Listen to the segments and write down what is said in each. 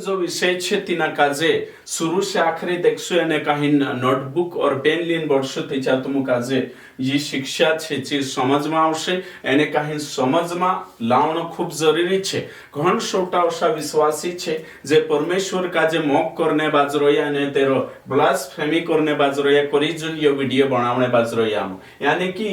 जो विषय छे तीना काजे शुरू से आखरी देखशो અને કાહી નોટબુક और पेन લઈને બળશો તેચા तुम काजे ये शिक्षा छे જે સમજમાં આવશે એને કાહી સમજમાં લાવણો ખૂબ જરૂરી છે ઘણ છોટાઓશા વિશ્વાસી છે જે પરમેશ્વર કાજે મોક કરને બાજરોયા અને તેરો બ્લાસ્ફેમી કરને બાજરોયા કરી જો वीडियो बनावणे बाजरोया यानी कि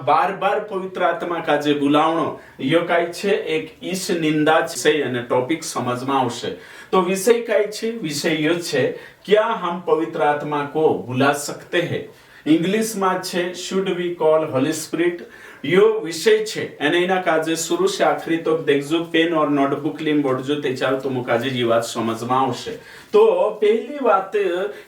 बार-बार पवित्र आत्मा काजे बुलावणो यो काय छे एक ईश निंदा छे અને टॉपिक समझમાં આવશે तो विषय काय छे विषय यो छे क्या हम पवित्र आत्मा को बुला सकते हैं इंग्लिश में छे should we call holy spirit यो विषय छे અને એના કાજે शुरू से आखिरी तक देखजो पेन और नोटबुक લીમ બોડજો તે ચાલ તો મુકાજે જી વાત સમજમાં આવશે तो पहली बात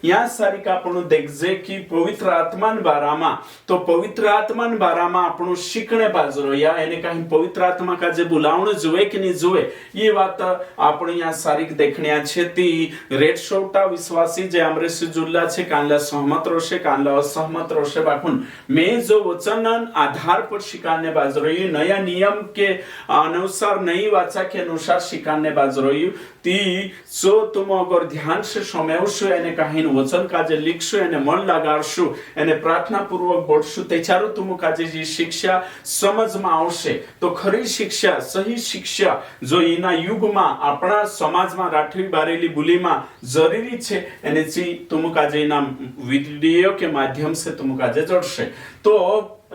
यहाँ सारी का આપણું देखजे कि पवित्र आत्मान बारामा तो पवित्र आत्मान बारामा આપણું શીખણે બાજરો યા એને કहीं पवित्र आत्मा का जे बुलावण જોવે કે નહીં જોવે ये बात આપણે यहाँ सारी देखण्या છે ती રેડ શોટા વિશ્વાસી જે આમરે સુजुल्ला છે કાનલા સહમત રોશે કાનલા અસહમત રોશે બાકુન मैं जो वचन आधार पर शिकाने बाजरोयु नया नियम के अनुसार नई वाचा के अनुसार शिकाने बाजरोयु ती जो तुम अगर ध्यान से समझशो एने कहीं वचन काजे लिखशो एने मन लगाड़शो एने प्रार्थना पूर्वक बोलशो तेचारो तुम काजे जी शिक्षा समझ में आवशे तो खरी शिक्षा सही शिक्षा जो इना युग में अपना समाज में राठवी बारेली बुली में जरूरी छे एने जी तुम काजे इना वीडियो के माध्यम से तुम काजे जोड़शे तो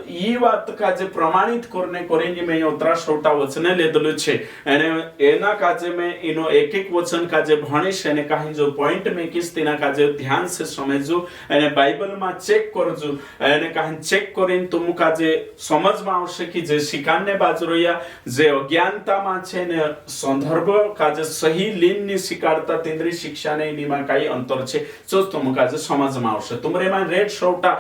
ये बात काजे प्रमाणित करने करेंगे मैं उतरा छोटा वचन लेदलो छे एने एना काजे में इनो एक एक वचन काजे भणीश एने काहीं जो पॉइंट में किस तेना काजे ध्यान से समझो एने बाइबल में चेक करजो एने काहीं चेक करीन तुम काजे समझ में आवशे कि जे शिकाने बाजरोया जे अज्ञानता में छे ने संदर्भ काजे सही लीन नि शिकारता तेंद्री शिक्षा ने इनीमा काई अंतर छे जो तुम काजे समझ में आवशे तुमरे में रेड छोटा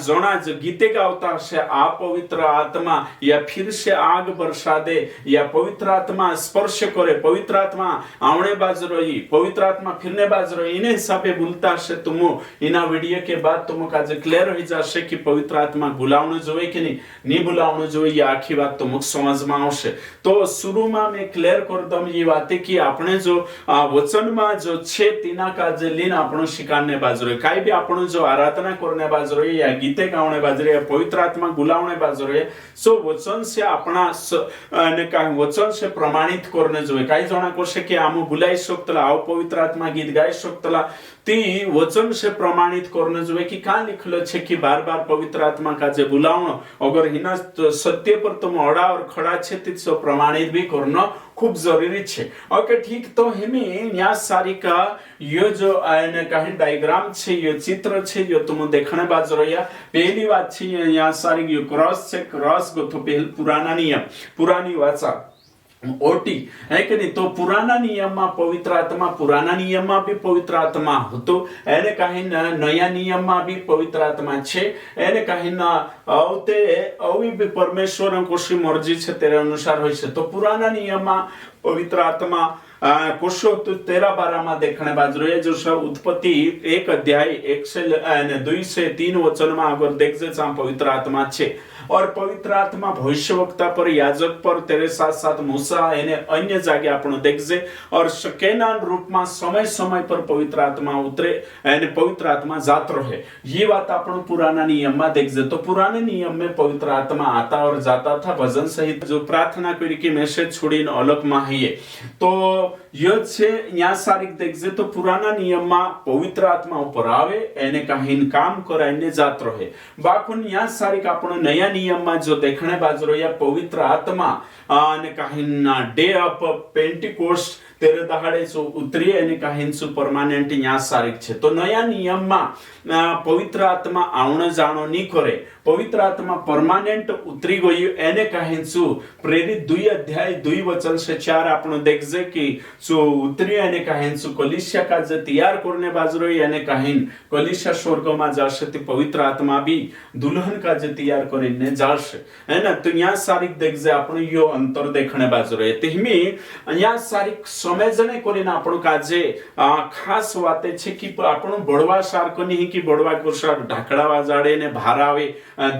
जणा ज गीते गावता से आ पवित्र आत्मा या फिर से आग बरसा दे या पवित्र आत्मा स्पर्श करे पवित्र आत्मा आवणे बाजरोई पवित्र आत्मा फिरने बाजरोई इने हिसाबे बोलता से तुम इना वीडियो के बाद तुम काजे क्लियर हो जाशे कि पवित्र आत्मा बुलावणो जोवे कि नहीं बुलावणो जोवे ये आखी बात तुम समझ में आवशे तो शुरू में मैं क्लियर कर दम ये बात कि आपने जो वचन में जो छे तीना काजे लीन आपणो शिकारने बाजरोई काई भी आपणो जो आराधना करने बाजरोई या गीते गावणे बाजरोई या पवित्र आत्मा गुलावणे बाजरोए सो वचन से अपना ने का वचन से प्रमाणित करने जोए काही जणा कोशे कि आमु बुलाई शकतला आव पवित्र आत्मा गीत गाई शकतला ती वचन से प्रमाणित करने जोए कि का लिखलो छे कि बार-बार पवित्र आत्मा का जे बुलावणो अगर हिना सत्य पर तुम अड़ा और खड़ा छे ती सो प्रमाणित भी करनो खूब जरूरी छे ओके ठीक तो हेमी यहाँ सारी का यो जो आने कहीं डायग्राम छे यो चित्र छे यो तुम देखने बाजरोया पहली बात छे यहाँ सारी यो क्रॉस छे क्रॉस गो तो पहले पुराना नियम पुरानी वाचा ओटी है कि नहीं तो पुराना नियम में पवित्र आत्मा पुराना नियम में भी पवित्र आत्मा होतो एने कहीं नया नियम में भी पवित्र आत्मा छे एने कहीं आवते अवी भी परमेश्वर कोशी मर्जी छे तेरे अनुसार होय छे तो पुराना नियम में पवित्र आत्मा कोशो तो 13-12 में देखने बाजरोए जो उत्पत्ति 1 अध्याय 1 से 2 से 3 वचन में अगर देखजे पवित्र आत्मा छे और पवित्र आत्मा भविष्यवक्ता पर याजक पर तेरे साथ साथ मूसा एने अन्य जागे आपण देखजे और शकेनान रूप में समय समय पर पवित्र आत्मा उतरे एने पवित्र आत्मा जात रहे ये बात आपण पुराना नियम में देखजे तो पुराने नियम में पवित्र आत्मा आता और जाता था भजन सहित जो प्रार्थना करी कि मैसेज छोड़ीने अलग में है तो यो छे यहाँ सारी देखजे तो पुराना नियम में पवित्र आत्मा ऊपर आवे एने कहीं काम कराइने जात रहे बाकुन यहाँ सारी आपण नया नियम में जो देखने बाजरो या पवित्र आत्मा ने कहीं डे ऑफ पेंटिकोस्ट तेरे दहाड़े जो उतरी एने कहीं सु परमानेंट यहाँ सारिक छे तो नया नियम में पवित्र आत्मा आवण जाणो नहीं करे पवित्र आत्मा परमानेंट उतरी गई एने कहीं सु प्रेरित 2 अध्याय 2 वचन से 4 आपण देखजे कि सु उतरी एने कहीं सु कलीसिया का जे तैयार करने बाजरो एने कहीं कलीसिया स्वर्ग में जाशे ते पवित्र आत्मा भी दुल्हन का जे तैयार करीने जाशे है ना तो यहाँ सारी देखजे आपण यो अंतर देखने बाजरो तेहमी यहाँ सारी समझने करीने आपण काजे खास वाते छे कि आपण बड़वा सारको नहीं कि बड़वा कोसा ढाकड़ा वाजाड़े ने भार आवे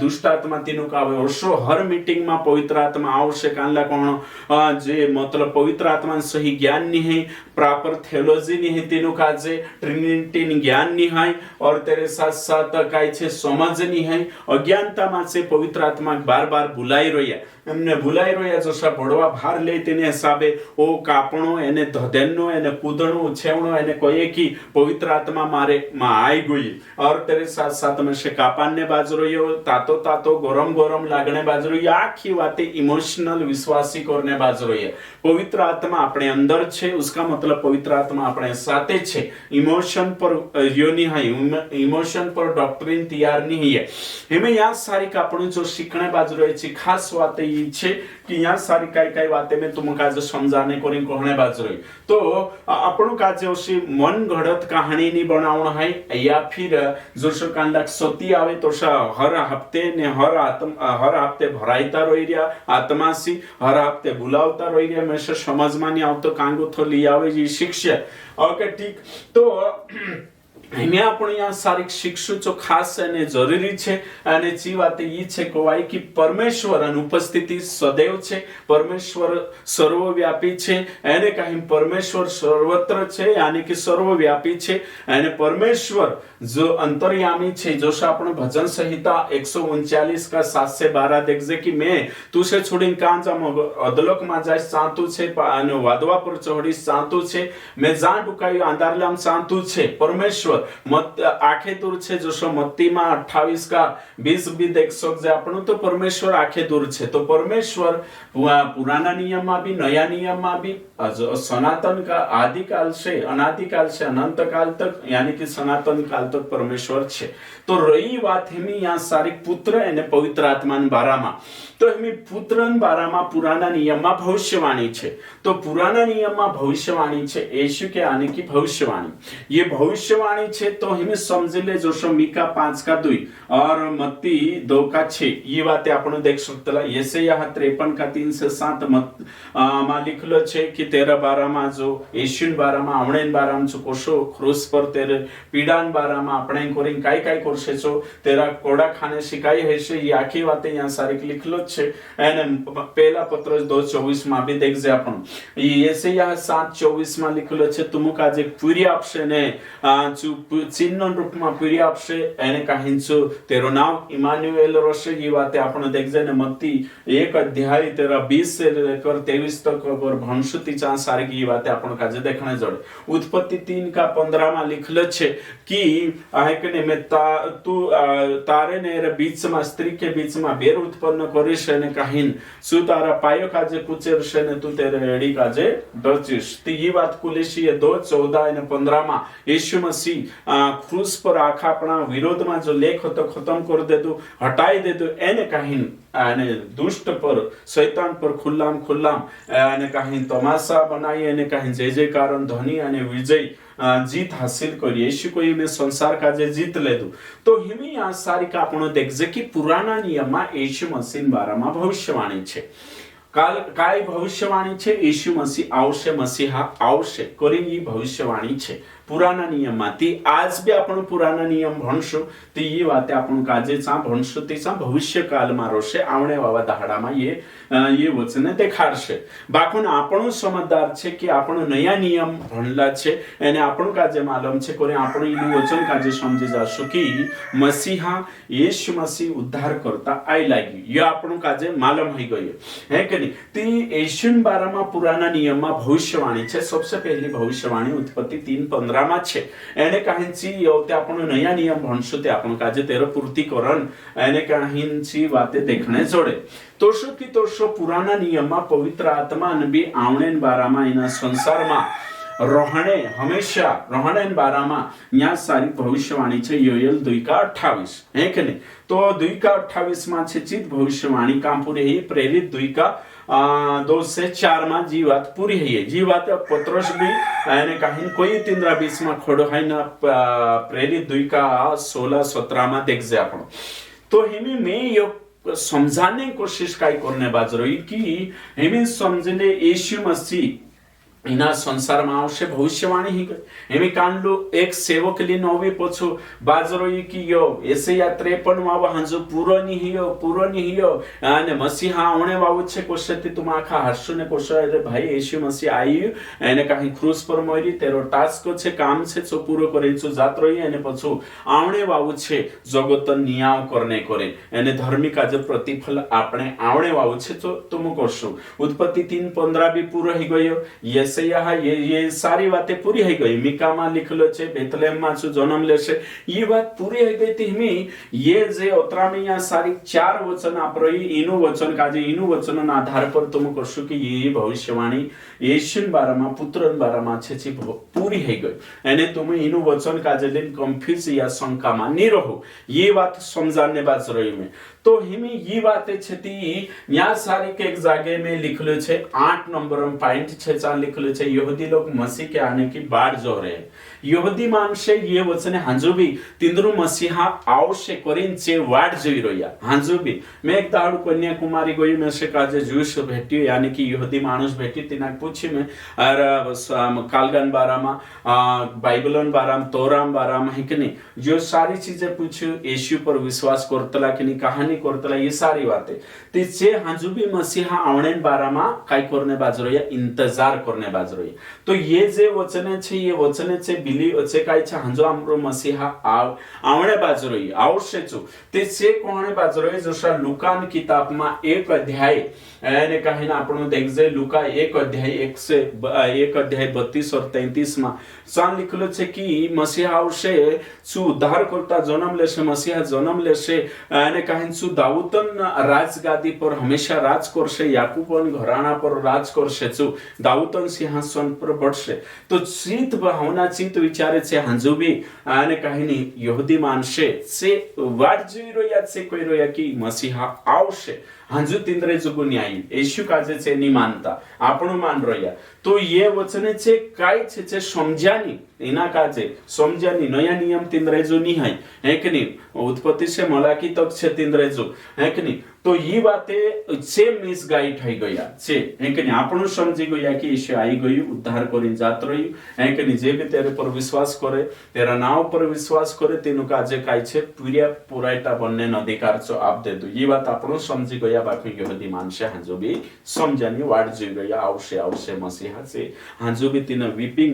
दुष्ट आत्मा तीनु का आवे वर्षो हर मीटिंग में पवित्र आत्मा आवश्य कानला कोण जे मतलब पवित्र आत्मा सही ज्ञान नहीं है, प्रॉपर थियोलॉजी नहीं है, तीनों काजे ट्रिनिटी ज्ञान नहीं है, और तेरे साथ साथ काय छे समझ नहीं है, अज्ञानता में से पवित्र आत्मा बार बार बुलाई रही એમને ભૂલાઈ રહ્યા જશા ભોળવા ભાર લે તેને હિસાબે ઓ કાપણો એને ધધેનનો એને કૂદણો ઉછેવણો એને કોઈએ કી પવિત્ર આત્મા મારે માં આઈ ગઈ और तेरे साथ साथ में से कापान ने बाजरो यो तातो तातो गरम गरम लागने बाजरो ये आखी बातें इमोशनल विश्वासी करने बाजरो ये पवित्र आत्मा अपने अंदर छे, उसका मतलब पवित्र आत्मा अपने साथे छे, इमोशन पर यो नहीं है, इमोशन पर डॉक्ट्रिन तैयार नहीं है। हमें यहाँ सारी कापणों जो सीखने बाजरो है खास बातें છે કે यहाँ सारी कई कई बातें में तुम काज समझाने को नहीं कहने बाज रही तो આપણું કાજ ઓછી મન ઘડત કહાની ની બનાવણ है या फिर जो सो कांडक सती आवे तो हर हफ्ते ने हर हफ्ते भराईता रही रहा आत्मा सी हर हफ्ते बुलावता रही रहा मैं से समझ में नहीं आवतो कांगो थो ली आवे जी शिक्षा ओके ठीक तो અહીંયા આપણે અહીંયા સારી શિક્ષુ જો ખાસ અને જરૂરી છે અને જે વાત એ છે કહેવાય કે પરમેશ્વરની ઉપસ્થિતિ સदैव છે, પરમેશ્વર સર્વવ્યાપી છે, એને કહી પરમેશ્વર સર્વત્ર છે यानी कि સર્વવ્યાપી છે અને પરમેશ્વર जो अंतर्यामी છે जो આપણે ભજન સંહિતા 139 का 7 से 12 देखजे कि मैं तुसे छोड़ीने કાં જામ અદલોક માં જાય સાંતુ છે અને વાદવા પર ચઢી સાંતુ છે मैं જાણ ડુકાઈ આંધારલામ સાંતુ છે परमेश्वर मत आखे दूर छे जो मत्ती में 28 का 20 भी देख सकते आपण तो परमेश्वर आखे दूर छे तो परमेश्वर पुराना नियम में भी नया नियम में भी सनातन का आदिकाल से अनादिकाल से अनंत काल तक यानी कि सनातन काल तक परमेश्वर छे। तो रही बात हमें यहाँ सारी पुत्र एने पवित्र आत्मा बारा में तो हमें पुत्र बारा में पुराना नियम में भविष्यवाणी छे तो पुराना नियम में भविष्यवाणी छे यीशु के आने की भविष्यवाणी ये भविष्यवाणी छे तो हमें समझ ले जो मीका 5 का 2 और मत्ती 2 का 6 ये बातें आपण देख सकते यशायाह 53 का 3 से 7 में लिखलो छे कि तेरा बारा में जो यीशु बारा में आवणे बारा में जो कोशो क्रूस पर तेरे पीड़ान बारा में अपने कोरिंग काई काई करशे छो तेरा कोड़ा खाने शिकाई हेशे ये आखी बातें यहाँ सारी लिखलो छे एने पहला पत्र 2:24 में भी देखजे आपण यशायाह 7:24 में लिखलो छे तुम काजे पूरी आपशे ने चिन्ह रूप में पूरी आपशे एने कहिंचो तेरो नाम इमानुएल रोशे ये बातें आपण देखजे ने मत्ती 1 अध्याय तेरा 20 से लेकर 23 तक और भंशुति चा सारी की बातें आपण काजे देखने जोड़े उत्पत्ति 3 का 15 में लिखलो छे कि आहकने में तू तारे ने बीच में स्त्री के बीच में बेर उत्पन्न करिश ने कहिन सु तारा पायो काजे कुचेरशे ने तू तेरे एड़ी काजे डचिश तो ये बात कुलेशिये 2:14 અને 15 में यीशु मसीह क्रूस पर आखा अपना विरोध में जो लेख होतो खत्म कर देतो हटाई देतो एने कहिन અને દુષ્ટ પર શૈતાન પર ખુલ્લામ ખુલ્લામ અને કहीं तमाशा बनाई અને कहीं जय जयकार ध्वनि અને विजय जीत हासिल करी यीशु को में संसार का जे जीत ले दो तो हिमी यहाँ सारी का आपण देखजे कि पुराना नियम में यीशु मसीह बारा में भविष्यवाणी छे काल काय भविष्यवाणी छे यीशु मसीह आवशे मसीहा आवशे करी ये भविष्यवाणी छे पुराना नियम माती आज भी आपण पुराना नियम भणशो तो ये बातें आपण काजे चा भणशो तेचा भविष्य काल में रोशे आवणे वावा दाहड़ा में ये वचन देखाडशे बाकोन आपण समझदार छे कि आपण नया नियम भणला छे एने आपण काजे मालूम छे कोरे आपण ई वचन काजे समझी जाशो कि मसीहा यीशु मसीह उद्धार करता आई लागी ये आपण काजे मालूम होई गयो है कि नहीं ती यीशु बारा में पुराना नियम में भविष्यवाणी छे सबसे पहली भविष्यवाणी उत्पत्ति 3:15 में छे एने कहिंची योते आपण नया नियम भणशो ते आपण काजे तेरो पूर्तिकरण एने कहिंची बातें देखने जोड़े तोशो की तोशो पुराना नियम में पवित्र आत्मा ने भी आवणे बारा में इना संसार में रहने हमेशा रहने बारा में यहाँ सारी भविष्यवाणी छे योएल 2:28 है कि नहीं तो 2:28 में छे चित भविष्यवाणी काम पूरे ही प्रेरित 2 से 4 में जी बात पूरी है जी बात पत्रोस भी यानी कहीं कोई 3:20 में खोड़ो है ना प्रेरित 2:16-17 में देख जे आपण तो हिमी में यो समझाने कोशिश काई करने बाज रही कि हिमी समझले यीशु मसीह એના સંસારમાં આવશે ભવિષ્યવાણી હી ગઈ એમી કાંડલો એક સેવક લીન ઓવી પછો બાજરો ઈ કીયો એસૈયા 53 માં હાંજો પૂરોની હિયો અને મસીહા આવણે વાવ છે કોશતી તુમ આખા હર્ષ ને કોશ રે ભાઈ యేసు મસીહ આયુ એને કાહી ક્રૂસ પર મરી તેરો ટાસ્ક છે કામ છે છો પૂરો કરે છો જાત્રો એને પછો આવણે વાવ છે જગત નિયાવ કરને કરે એને ધાર્મિક આજે પ્રતિફળ આપણે આવણે વાવ છે તો તુમ કરશો ઉત્પત્તિ 3:15 भी पूरो ही गयो ये सारी बातें पूरी हो गई मीका में लिखलो छे बेथलेहम में जो जन्म लेशे ये बात पूरी हो गई थी हमें ये जे ओतरा में यहाँ सारी 4 वचन आप रही इनु वचन काजे इनु वचन ना आधार पर तुम करशो कि ये भविष्यवाणी येशुन बारामा पुत्रन बारामा छे पूरी हो गई एने तुम इनु वचन काजे लेन कंफ्यूज या शंका में नहीं रहो ये बात समझाने बात रही में तो हिमी ये बातें छती यहाँ सारी के एक जागे में लिखलो छे 8 नंबर में पॉइंट 6 लिखलो छे यहूदी लोग मसीह के आने की बाट जो रहे यहूदी मानसे ये वचने हांजो भी तिंद्रु मसीहा आवश्य करीन चे वाट जोई रोया हांजो भी मैं एक दाड़ कन्याकुमारी गई में से काजे जूस भेटी यानी कि यहूदी मानुष भेटी तिना पूछी में और कालगन बारामा बाइबलन बाराम तोराम बाराम है कि नहीं जो सारी चीजें पूछी यीशु पर विश्वास करतला कि नहीं कहानी करतला ये सारी बातें ते चे हांजो भी मसीहा आवणे बारामा काय करने बाजरो या इंतजार करने बाजरो तो ये जे वचने छे ये वचने छे बिली अच्छे काय छे हांजो आमरो मसीहा आवणे बाजरो आवश्य छु ते छे कोणे बाजरो जसा लुकान किताब में 1 अध्याय એને કહીને આપણું દેખજે લુકા 1 અધ્યાય 32 और 33 માં સાન લખેલો છે કે મસીહા આવશે શું ઉદ્ધાર કરતા જન્મ લેશે મસીહા જન્મ લેશે અને કહીને શું દાઉદન રાજગાદી પર હંમેશા રાજ કરશે યાકૂબન ઘરાણા પર રાજ કરશે શું દાઉદન સિંહાસન પર બળશે તો ચિત ભાવના ચિત વિચારે છે હાંજુબી અને કહીને યહૂદી માનશે છે વાટ જોઈ રહ્યા છે કોઈ રહ્યા કે મસીહા આવશે हांजू तिंद्रे जुगु न्याय येशु काजे छे नि मानता आपणो मान रह्या तो ये वचने छे काय छे समझ्यानी एना काजे समझ्यानी नया नियम तिंद्रे जो नि है कि नहीं उत्पत्ति से मलाकी तक छे तिंद्रे जो है कि नहीं तो ये बातें से मिसगाइड થઈ ગયા છે है कि नहीं આપણું સમજી ગયા कि यीशु आई गयो उद्धार કરીને જાત રહ્યું है कि नहीं जे भी तेरे पर विश्वास करे तेरा नाम पर विश्वास करे तेनु काजे काय छे પૂર્યા પુરાઈતા બનને अधिकार छो आप दे दो ये बात આપણું સમજી ગયા બાકી यहूदी मानसे हांजो भी समझानी वाट જોઈ ગયા આવશે મસીહા છે हांजो भी तिने वीपिंग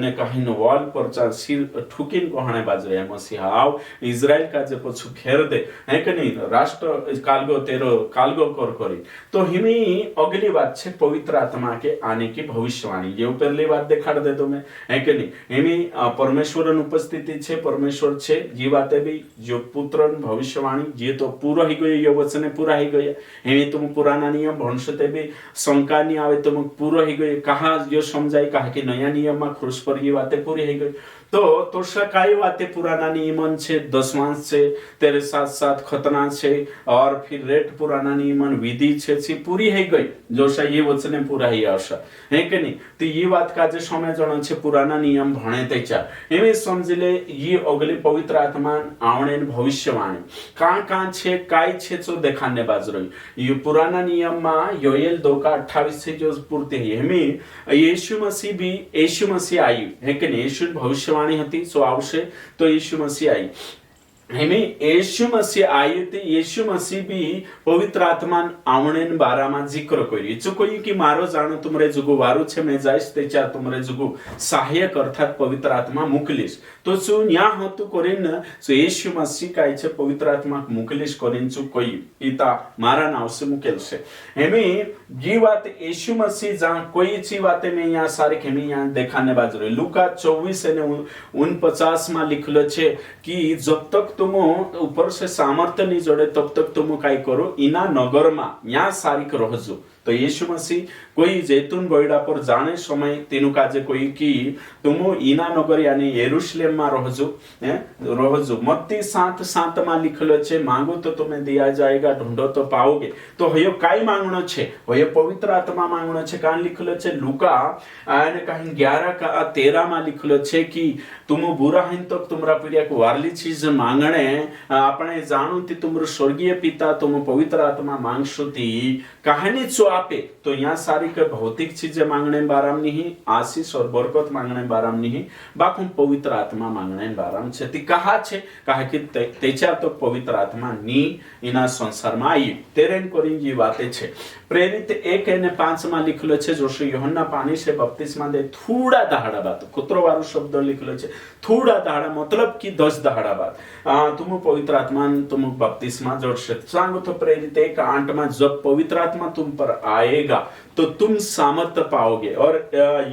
ने कहिन वॉल पर चार सिर ठुकिन कोहणे बाजरे मसीहा आव इजराइल का जे पछु फेर दे है कि नहीं राष्ट्र कालगो तेरो कालगो कर करी तो हिमी अगली बात छे पवित्र आत्मा के आने की भविष्यवाणी ये पहली बात दिखाड़ दे दो मैं है कि नहीं हिमी परमेश्वर उपस्थिति छे परमेश्वर छे ये बातें भी जो पुत्र भविष्यवाणी ये तो पूरा ही गयो ये वचन पूरा ही गया हिमी तुम पुराना नियम भणसते भी शंका नहीं आवे तुम पूरा ही गए कहा जो समझाई कहा कि नया नियम में क्रूस पर ये बातें पूरी ही गई तो सकाई बातें पुराना नियमन छे दशमांश छे तेरे साथ साथ खतना छे और फिर रेट पुराना नियमन विधि छे पूरी है गई जो सा ये वचने पूरा ही आशा है कि नहीं तो ये बात का जे समय जण छे पुराना नियम भणे तेचा एमे समझ ले ये अगली पवित्र आत्मा आवणे भविष्यवाणी का छे काय छे जो देखाने बाज रही ये पुराना नियम में योएल 2:28 से जो पूर्ति है हमें यीशु मसीह आई है कि नहीं यीशु भविष्यवाणी હતી સો આવશે તો यीशु मसीह आई हमें यीशु मसीह आए थे यीशु मसीह भी पवित्र आत्मा आवणे बारा में जिक्र करी जो कोई कि मारो जानो तुमरे जुगु वारु छे मैं जाइस तेचा तुमरे जुगु सहायक अर्थात पवित्र आत्मा मोकलीश तो जो न्या होतु करीन सो यीशु मसीह काय छे पवित्र आत्मा मोकलीश करीन जो कोई पिता मारा नाव से मुकेल छे हमें ये बात यीशु मसीह जा कोई ची बातें में यहाँ सारे हमें यहाँ देखाने बाजू रहे लूका 24 અને 49 में लिखलो छे कि जब तक तुम ऊपर से सामर्थ्य नहीं जोड़े तब तक तुम काय करो इना नगर में यहाँ सारिक रहजो तो यीशु मसीह कोई जैतून बॉयडा पर जाने समय तेनु काजे कोई की तुम इना नगर यानी यरूशलेम में रहजो मत्ती 7:7 में लिखलो छे मांगो तो तुम्हें दिया जाएगा ढूंढो तो पाओगे तो हयो काय मांगणो छे हयो पवित्र आत्मा मांगणो छे कान लिखलो छे लूका आने कहीं 11:13 में लिखलो छे कि तुम बुरा हन तो तुमरा पिरिया को वारली चीज मांगणे आपणे जाणू ती तुमरो स्वर्गीय पिता तुम पवित्र आत्मा मांगशो ती कहानी छो आपे तो यहाँ सारी के भौतिक चीजें मांगने बाराम नहीं, आशीष और बरकत मांगने बाराम नहीं, बाकू पवित्र आत्मा मांगने बाराम छे। ती कहा छे कहा कि तेचा तो पवित्र आत्मा नी इना संसार में आई। 13 कोरिन्थी वाते छे प्रेरित 1:5 में लिखलो छे जोशी यूहन्ना पानी से बपतिस्मा दे थोड़ा दहाड़ा बाद कुतरो वारो शब्द लिखलो छे थोड़ा दहाड़ा मतलब कि 10 दहाड़ा बाद तुम पवित्र आत्मा तुम बपतिस्मा जोड़शे। सांगो तो प्रेरित 1:8 में जब पवित्र आत्मा तुम पर आएगा तो तुम सामर्थ्य पाओगे और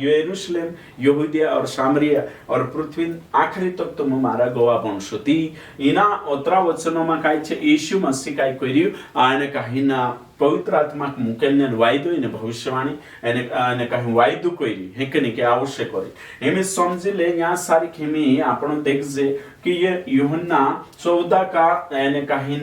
यरूशलेम यहूदिया और सामरिया और पृथ्वी आखिरी तक तुम मारा गवाह बनशो। ती इना ओतरा वचनों में काय छे यीशु मसीह काय कर्યું आने कहीना पवित्र आत्मा मुकेलने वायदो ने भविष्यवाणी एने कहीं वायदो कोई है कि नहीं के आवश्यक करे एमे समझी ले यहाँ सारी खेमी आपण देख जे कि ये यूहन्ना 14 का एने कहीं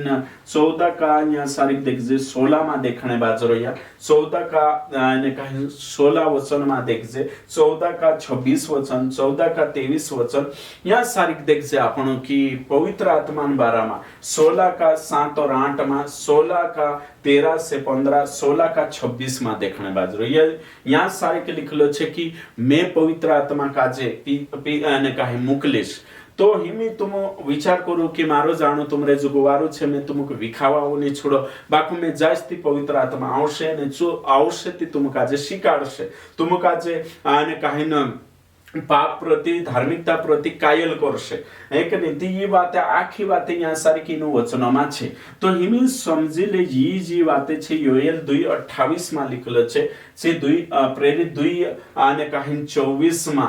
14 का यहाँ सारी देख जे 16 में देखने बाजरो या 14 का एने कहीं 16 वचन में देख जे 14 का 26 वचन 14 का 23 वचन यहाँ सारी देख जे आपण की पवित्र आत्मा बारा में 16 का 7 और 8 में 16 का 13 से 15 16 का 26 में देखने बाजरो यहाँ सारे के लिखलो छे कि मैं पवित्र आत्मा काजे ने कहे मोकलीश। तो हिमी तुम विचार करो कि मारो जानो तुमरे जो गुवारो छे मैं तुमको विखावाओ नहीं छोड़ो बाकू में जास्ती पवित्र आत्मा आवशे ने जो आवशे ती तुम काजे स्वीकारशे तुम काजे आने कहे न पाप प्रति धार्मिकता प्रति कायल करशे एक नीति ये बातें आखी बातें यहाँ सारी की नो वचनों में छे। तो हिमी समझी ले ये जी बातें छे योएल 2:28 में लिखलो छे से 2 प्रेरित 2 आने कहीं 24 में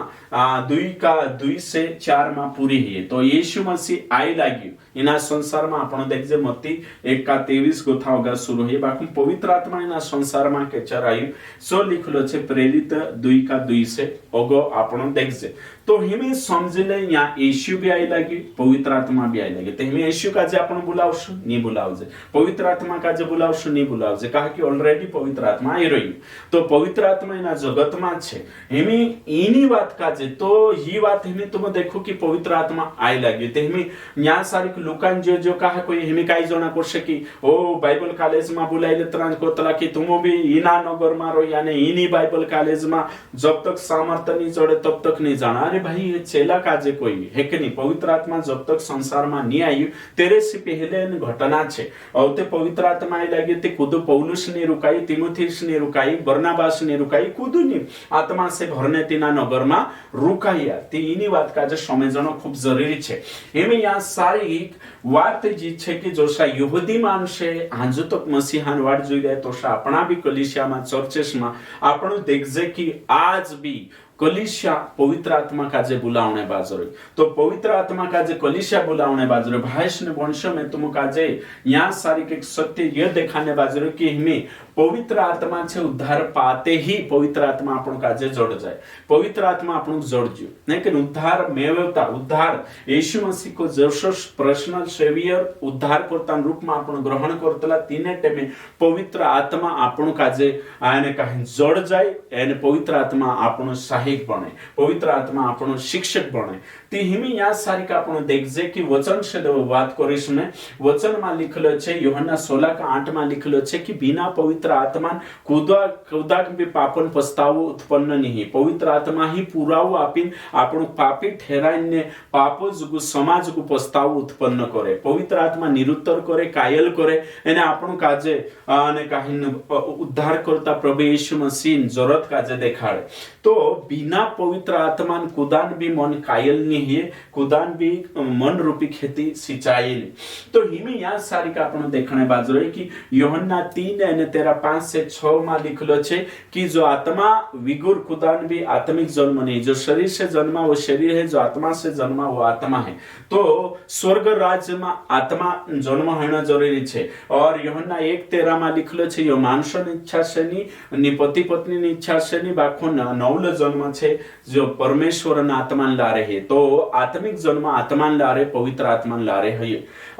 2 से 4 में पूरी है। तो यीशु मसीह आई लागी इना संसार में आपण देख जे मत्ती 1:23 गोथा होगा शुरू है बाकू पवित्र आत्मा इना संसार में के चरायु सो लिखलो छे प्रेरित 2:2 से ओगो आपण देख जे। तो हिमी समझले यहाँ यीशु भी आई लगी पवित्र आत्मा भी आई लगी। तो हिमी यीशु का जे आपण बुलावशु नहीं बुलावजे पवित्र आत्मा का जे बुलावशु नहीं बुलावजे कहा कि ऑलरेडी पवित्र आत्मा आई रही। तो पवित्र आत्मा इना जगत में छे हिमी इनी बात का जे तो ही बात हिमी तुम देखो कि पवित्र आत्मा आई लगी। तो हिमी यहाँ सारी लुकान जो कहा कोई हिमी काई जना करशे कि ओ बाइबल कॉलेज में बुलाइले त्रांज कोतला कि तुम भी इना नगर में रो यानी इनी बाइबल कॉलेज में जब तक सामर्थ्य नहीं चढ़े तब तक नहीं जाना। अरे भाई ये चेला काजे कोई है कि नहीं पवित्र आत्मा जब तक संसार में नहीं आई तेरे से पहले घटना छे और ते पवित्र आत्मा आई लगी ते खुद पौलुस ने रुकाई तीमुथियुस ने रुकाई बरनाबास ने रुकाई खुद ने आत्मा से भरने तीना नगर में रुकाया ती इनी बात का जे समझनो खूब जरूरी छे। एमे यहाँ सारी વાત जी छे कि जोशा यहूदी मानसे हांजो तक मसीहान वाट जोई रहे तो अपना भी कलीसिया में चर्चेस में आपण देखजे कि आज भी कलिसिया पवित्र आत्मा का जे बुलावने बाजरो। तो पवित्र आत्मा का जे कलिसिया बुलावने बाजरो भाइस ने वंश में तुम का जे यहाँ सारी के सत्य ये दिखाने बाजरो कि हमें पवित्र आत्मा से उद्धार पाते ही पवित्र आत्मा आपण का जे जोड़ जाए पवित्र आत्मा आपण जोड़ जो लेकिन उद्धार मेवता उद्धार यीशु मसीह को जसस पर्सनल सेवियर उद्धार करता रूप में आपण ग्रहण करतला तीने टेमे पवित्र आत्मा आपण का जे आने कहीं जोड़ जाए एने पवित्र आत्मा आपण सहायक बने पवित्र आत्मा आपण शिक्षक बने। ती हिमी यहाँ सारी का आपण देखजे कि वचन से बात करिस में वचन में लिखलो छे यूहन्ना 16:8 में लिखलो छे कि बिना पवित्र आत्मा खुदा भी पापन पछतावो उत्पन्न नहीं पवित्र आत्मा ही पुरावो आपिन आपण पापी ठहराईने पापो जुगु समाज को पछतावो उत्पन्न करे पवित्र आत्मा निरुत्तर करे कायल करे एने आपण काजे ने काहिन उद्धार करता प्रभु यीशु मसीह जरूरत काजे देखाड़े। तो बिना पवित्र आत्मा खुदान भी मन कायल नहीं है खुदान भी मन रूपी खेती सिंचाई नहीं। तो हिमी यहाँ सारी का आपण देखने बाजरो है कि यूहन्ना 3:5 से 6 में लिखलो छे कि जो आत्मा विगुर खुदान भी आत्मिक जन्म नहीं जो शरीर से जन्मा वो शरीर है जो आत्मा से जन्मा वो आत्मा है। तो स्वर्ग राज्य में आत्मा जन्म होना जरूरी छे और यूहन्ना 1:13 में लिखलो छे यो मानसन इच्छा से नहीं पति पत्नी ની ઈચ્છા છે ની બાખો નવલ જન્મ છે જો પરમેશ્વરના આત્માને લારે હે તો આત્મિક જન્મ આત્માને લારે પવિત્ર આત્માને લારે હે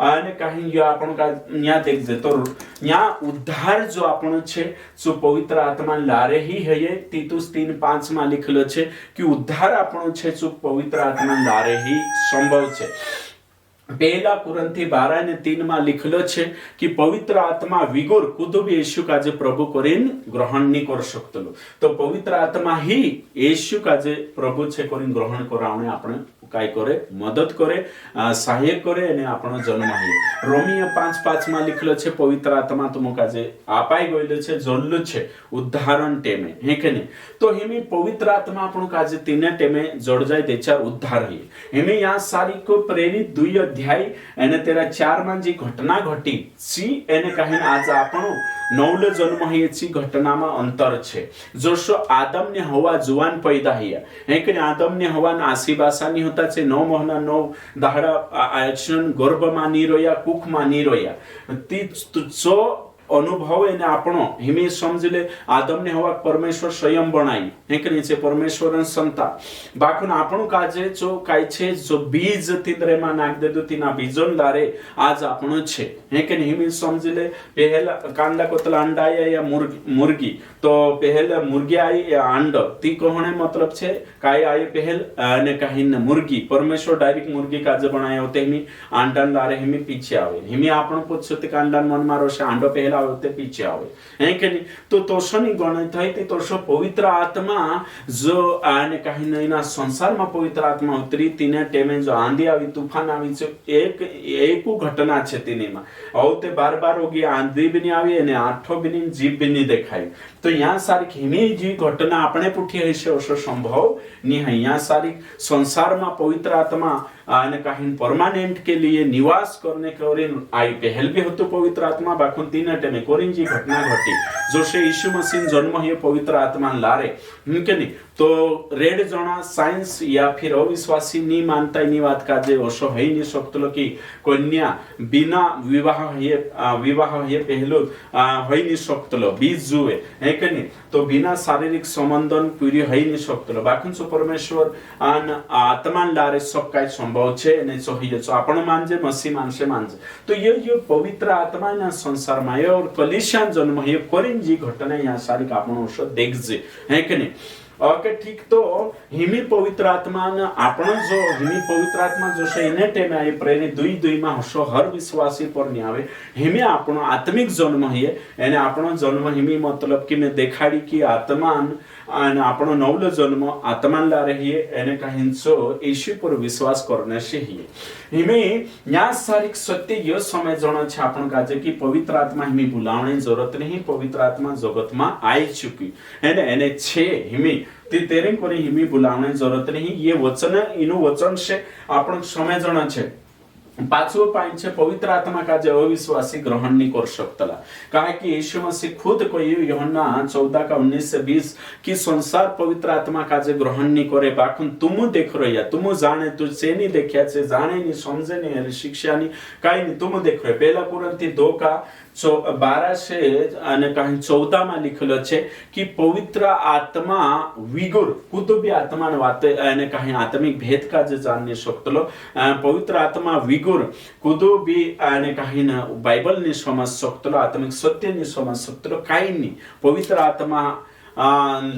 અને કहीं यो आपण का न्या देख जे तो न्या उद्धार जो आपण छे सो पवित्र आत्माने लारे ही है तीतुस 3:5 में लिखलो छे कि उद्धार आपण छे सो पवित्र आत्माने लारे ही संभव छे। પહેલા કુરંથી 12:3 માં লিখলো છે કે પવિત્ર આત્મા વિગોર કુદુબ યેશુ કાજે પ્રભુ કરીને ગ્રહણ ની કરી શકતલો તો પવિત્ર આત્મા ही યેશુ કાજે પ્રભુ છે કરીને ગ્રહણ કરાવણે આપણે કાઈ કરે મદદ કરે સહાય કરે અને આપણો જન્મ હે રોમીય 5:5 માં লিখলো છે પવિત્ર આત્મા तुम કાજે આપાઈ ગયેલો છે જોલ્લું છે ઉદ્ધારણ ટેમે હે કે નહીં તો હેમી પવિત્ર આત્મા આપણો કાજે તીને ટેમે જોડ જાય દેચાર ઉદ્ધાર હે હેમી યા સારી को प्रेरित 2 अध्याय અને તેરા 4 માં જે ઘટના ઘટી સી એને કહીને આજ આપણો નવલો જન્મ હે છી ઘટનામાં અંતર છે જોશો આદમ ને હવા જુવાન पैदा હૈયા હે કે આદમ ને હવા ના આસીબાસાની होता છે 9 મહિના 9 દાડા આયક્ષણ ગર્ભમાં ની રોયા કુખમાં ની રોયા તી સો અનુભવ એને આપણો હિમે સમજલે આદમ ને હવા પરમેશ્વર સ્વયં બનાવી હે કે છે પરમેશ્વરન સંતા બાકુન આપણું કાજે જો કાઈ છે જો બીજ તિંદરેમાં નાખ દેદુ તીના બીજોન લારે આજ આપણો છે હે કે હિમે સમજલે પહેલા કાંડા કોતલા અંડાયા યા મુર્ગી તો પહેલા મુર્ગી आई या अंड ती कोहणे मतलब છે કાઈ आई પહેલ અને કહીન મુર્ગી પરમેશ્વર ડાયરેક્ટ મુર્ગી કાજે બનાયા હોતે હિમે આંડાન લારે હિમે પીછે આવે હિમે આપણો પૂછો તે કાંડાન મન મારો છે આંડો પહેલા होते पीछे आवे है कि नहीं तो तोषनी गणना થઈ તે તોષો પવિત્ર આત્મા જો આને કહી નહીના સંસારમાં પવિત્ર આત્મા ઉતરી તીને ટેમે જો આંધી આવી તૂફાન આવી છે એક ઘટના છે તીનેમાં આવતે 12 હોગી આંધી બની આવી અને આઠો બની જીભ બની દેખાય તો यहाँ सारी हिमी जी घटना આપણે પૂઠી હશે ઓસો સંભવ ની અહીંયા सारी संसाરમાં पवित्र आत्मा आने कहीं परमानेंट के लिए निवास करने के और आई पहल भी होतो पवित्र आत्मा बाकुन तीन टेमे कोरिन जी घटना घटी जो से यीशु मसीह जन्म है पवित्र आत्मा लारे के नहीं तो रेड जना साइंस या फिर अविश्वासी नहीं मानता नहीं बात का जे ओशो है नहीं सकतलो कि कन्या बिना विवाह ये पहलो है नहीं सकतलो बीज जुए है के नहीं तो बिना शारीरिक संबंधन पूरी है नहीं सकतलो बाकुन सो परमेश्वर आन आत्मा लारे सब काय संभव છે અને જોઈએ તો આપણો માનજે મસી માનશે માનજે તો ये पवित्र आत्मा ना संसार में और कलिशान जन्म ये कोरिन जी घटना यहाँ सारी આપણો ઓશો देखजे है कि नहीं ओके ठीक तो हिमी पवित्र आत्मा ना आपण जो हिमी पवित्र आत्मा जो છે એને ટેમે આ પ્રેરિત दुई માં હશો हर विश्वासी पर नहीं आवे हिमी આપણો आत्मिक जन्म है એને આપણો जन्म हिमी मतलब कि मैं देखाड़ी की आत्मा અને આપણો નવલો જન્મ આત્માન લા રહીએ એને કહીંસો ઈશ્વર પર વિશ્વાસ કરને શીહીએ हिमे न्यास सारिक सत्य यो समय जणो છે આપણો કાજે કે પવિત્ર આત્મા हिमी बुलावणे जरूरत नहीं पवित्र आत्मा जगत में आई चुकी એને છે हिमी તે તેરે કોરી हिमी बुलावणे जरूरत नहीं ये वचन इनु वचन છે આપણો समय जणो છે पांचवो पॉइंट है पवित्र आत्मा का जो अविश्वासी ग्रहण नहीं कर सकता कहा कि यीशु मसीह खुद को यूहन्ना 14 का 19 से 20 कि संसार पवित्र आत्मा का जो ग्रहण नहीं करे बाकुन तुम देख रहे तुम जाने तू से नहीं देखा से जाने नहीं समझे नहीं शिक्षा नहीं कहीं नहीं तुम देख रहे पहला कुरंथी 2 का 12 से અને કहीं 14 માં લખેલો છે कि पवित्र आत्मा विगुर कुतुबी आत्मा ने वाते અને કहीं आत्मिक भेद का जो जानने सकतलो पवित्र आत्मा विगुर कुतुबी અને કहीं बाइबल ने समझ सकतलो आत्मिक सत्य ने समझ सकतलो कहीं नहीं पवित्र आत्मा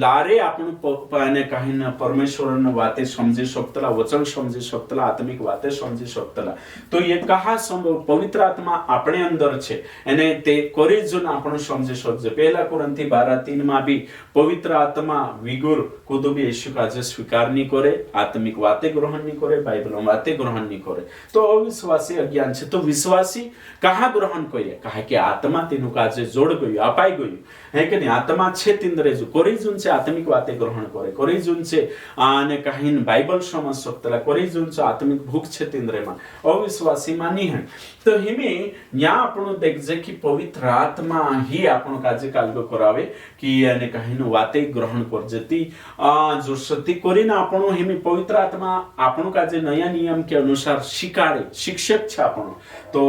लारे आपण पाने कहीं परमेश्वर वाते समझी सकतला वचन समझी सकतला आत्मिक वाते समझी सकतला तो ये कहा संभव पवित्र आत्मा अपने अंदर छे एने ते कोरी जो आपण समझी सकजे पहला कुरंथी 12:3 में भी पवित्र आत्मा विगुर कुदुबी यीशु का जे स्वीकार नहीं करे आत्मिक वाते ग्रहण नहीं करे बाइबल वाते ग्रहण नहीं करे तो अविश्वासी अज्ञान छे तो विश्वासी कहाँ ग्रहण करे कहा कि आत्मा तेनु काजे जोड़ गई अपाई गई है कि नहीं आत्मा छे तिंद्रे जो कोरी जुन से आत्मिक वाते ग्रहण करे कोरी जुन से आने कहीं बाइबल समझ सकतला कोरी जुन से आत्मिक भूख छे तिंद्रे में अविश्वासी मानी है तो हिमे न्या आपनो देखजे कि पवित्र आत्मा ही आपनो काजे कालगो करावे कि यानी कहीं वाते ग्रहण कर जती जो सती करीना आपनो हिमे पवित्र आत्मा आपनो काजे नया नियम के अनुसार शिकारे शिक्षक छे आपनो तो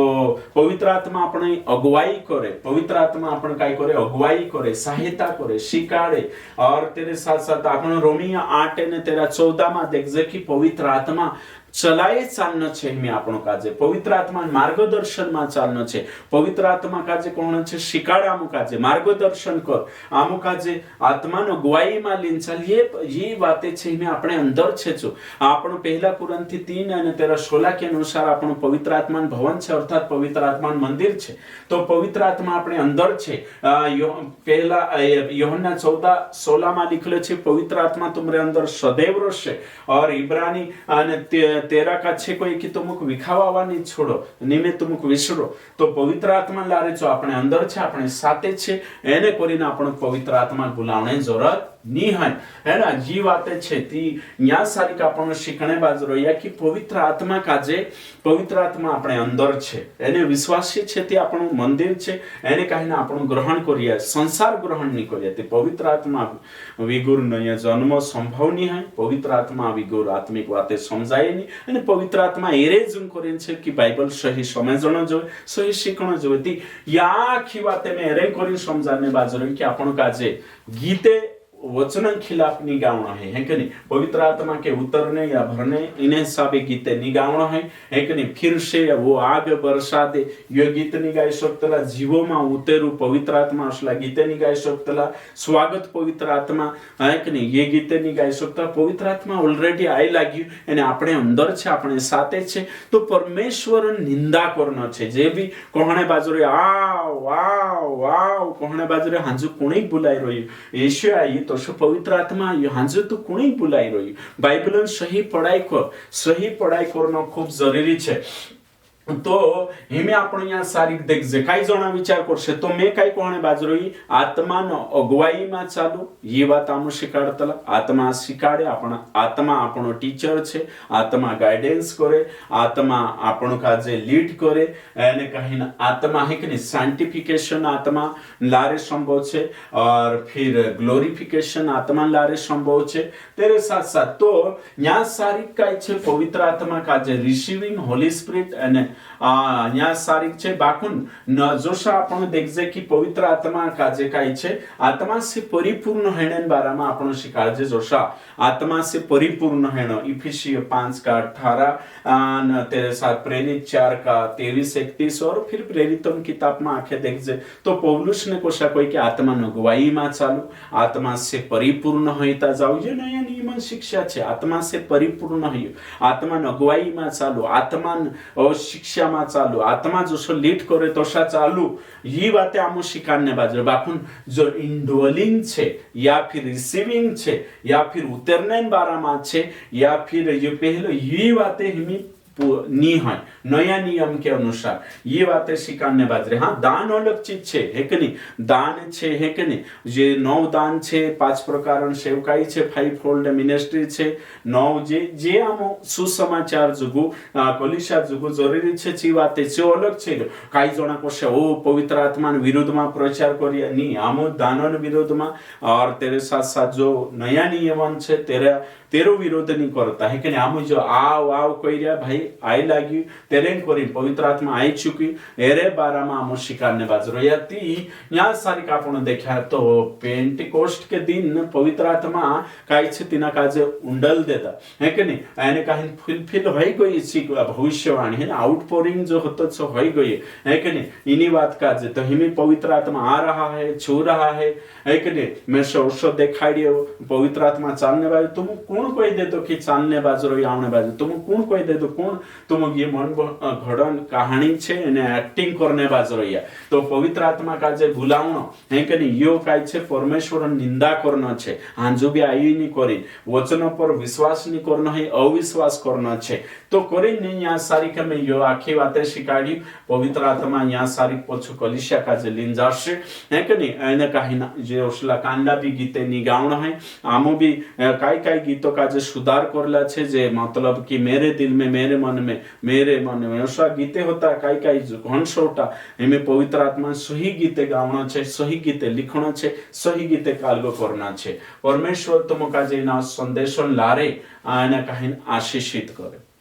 पवित्र आत्मा अपने अगुवाई करे पवित्र आत्मा अपन काय करे अगुवाई करे सहायता करे शिकारे और तेरे साथ साथ अपन रोमियो 8 ने तेरा 14 में देखजे कि पवित्र आत्मा चलाये चालणं छे हिमे आपण काजे पवित्र आत्मा मार्गदर्शन में चालणं छे पवित्र आत्मा काजे कोण छे शिकाड़ आमु काजे मार्गदर्शन कर आमु काजे आत्मानो गुआई में लीन चालिए ये बातें छे हिमे આપણે અંદર છે જો આપણો પહેલા કુરંથી 3 અને તેરા 16 के अनुसार આપણો પવિત્ર આત્માનું ભવન છે અર્થાત પવિત્ર આત્માનું મંદિર છે તો પવિત્ર આત્મા આપણે અંદર છે પહેલા यूहन्ना 14:16 में लिखले छे पवित्र आत्मा तुम्हारे अंदर सदैव रहशे और इब्रानी અને 13 का छे कोई कि तुमको विखावानी छोड़ो निमे तुमको विसरो तो पवित्र आत्मा लारे जो આપણે અંદર છે આપણે સાથે છે એને કરીને આપણો પવિત્ર આત્મા બોલાવવાની જરૂર नहीं है ना जी बातें छे ती न्या सारी का आपण शिकणे बाजू रह्या कि पवित्र आत्मा काजे पवित्र आत्मा આપણે અંદર છે એને વિશ્વાસી છે તે આપણું મંદિર છે એને કહીને આપણું ગ્રહણ કરીએ સંસાર ગ્રહણ નહીં કરીએ તે પવિત્ર આત્મા વિગુર નય જન્મ સંભવ નહીં है पवित्र आत्मा विगुर आत्मिक बातें समजाय नहीं અને पवित्र आत्मा एरे जुन करेन छे कि बाइबल सही समजणो जो सही शिकणो जो ती या आखी बातें में एरे करी समजाने बाजू रही कि आपण काजे गीते वचन खिलाफ निगावना है कि नहीं पवित्र आत्मा के उतरने या भरने इन हिसाबे गीते निगावना है कि नहीं फिर से वो आग बरसा दे ये गीत निगाई सकतला जीवो में उतेरु पवित्र आत्मा असला गीते निगाई सकतला स्वागत पवित्र आत्मा है कि नहीं ये गीते निगाई सकता पवित्र आत्मा ऑलरेडी आई लाग्यू एने આપણે અંદર છે આપણે સાથે છે તો પરમેશ્વર નિંદા કરનો છે જે भी કોહણે બાજુરે આવ વાવ વાવ કોહણે બાજુરે હાંજુ કોણી બોલાઈ રહ્યું ઈશ્વર आई तो पवित्र आत्मा हांजो तो कुणी बुलाई रही बाइबल सही पढ़ाई करना खूब जरूरी है तो हिमे आपण या सारी देख जे काही जणा विचार करशे तो मे काही कोणे बाजू रही आत्मानो अगुवाई में चालू ये बात आम शिकाडतला आत्मा शिकाडे आपण आत्मा आपणो टीचर छे आत्मा गाइडेंस करे आत्मा आपण का जे लीड करे एने कहीं आत्मा है कि साइंटिफिकेशन आत्मा लारे संभव छे और फिर ग्लोरिफिकेशन आत्मा लारे संभव छे तेरे साथ साथ तो या सारी काही छे पवित्र आत्मा का जे रिसीविंग होली स्पिरिट एने या सारी छे बाकुन न जोशा आपण देखजे कि पवित्र आत्मा का जे काही छे आत्मा से परिपूर्ण हेणन बारे में आपण शिकाळजे जोशा आत्मा से परिपूर्ण हेण इफिसियो 5 का 18 तेरे साथ प्रेरित 4 का 23-31 और फिर प्रेरितों किताब में आखे देखजे तो पौलुस ने कोशा कोई कि आत्मा न गवाही में चालू आत्मा से परिपूर्ण होता जाओ ये नया नियमन शिक्षा छे आत्मा से परिपूर्ण होयो आत्मा न गवाही में चालू आत्मा शिक्षा में चालू आत्मा जो लीड करे तो चालू ये बातें आम शिकारने बाजू बाकुन जो इंडवेलिंग छे या फिर रिसीविंग छे या फिर उतरने बारा में छे या फिर ये पहले ये बातें हिमी नहीं है नया नियम के अनुसार ये बातें सिखाने बाजरे हाँ दान अलग चीज छे है कि नहीं दान छे है कि नहीं जे 9 दान छे 5 प्रकार सेवकाई छे 5 फोल्ड मिनिस्ट्री छे 9 जे आम सुसमाचार जुगु कलिशा जुगु जरूरी छे ची बातें छे अलग छे काई जना कोशे ओ पवित्र आत्मा विरुद्ध में प्रचार करिया नहीं आम दान विरोध में और तेरे साथ साथ जो नया नियमन छे तेरो विरोध नहीं करता है कि आम जो आव कह भाई आई लगी तेरे करी पवित्र आत्मा आई चुकी एरे बारा में आम शिकारने बाजू रही यहाँ सारी का देखा तो पेंटिकोस्ट के दिन पवित्र आत्मा काई छे तिना काजे उंडल देता है कि नहीं एने कहीं फुलफिल हो गई भविष्यवाणी है ना आउटपोरिंग जो होता सो हो गई है कि नहीं इन्हीं बात का तो हिमी पवित्र आत्मा आ रहा है छू रहा है कि नहीं मैं औषध दिखाई पवित्र आत्मा चालने वाले तुम कौन कही दे दो कि चालने बाजू रही आने बाजू तुम कौन कही दे दो कौन तुम ये मन घड़न कहानी छे ने एक्टिंग करने बाजू रही है तो पवित्र आत्मा का जे भूलावनो है कि नहीं यो काय छे परमेश्वर निंदा करना छे हांजो भी आई नहीं करी वचन पर विश्वास नहीं करना है अविश्वास करना छे तो करी नहीं यहाँ सारी के में यो आखी बातें शिकाड़ी पवित्र आत्मा यहाँ सारी पछू कलिशा का जे लीन जाशे है कि नहीं एने कहीं जे उसला कांडा भी गीते निगावण है आमो भी काई गीतों का जे सुधार करला छे जे मतलब कि मेरे दिल में मेरे मन में ऐसा गीते होता काई घनसोटा एमे पवित्र आत्मा सही गीते गावना छे सही गीते लिखना छे सही गीते काल्गो करना छे परमेश्वर तुम का जे ना संदेशन लारे आने कहीं आशीषित करे।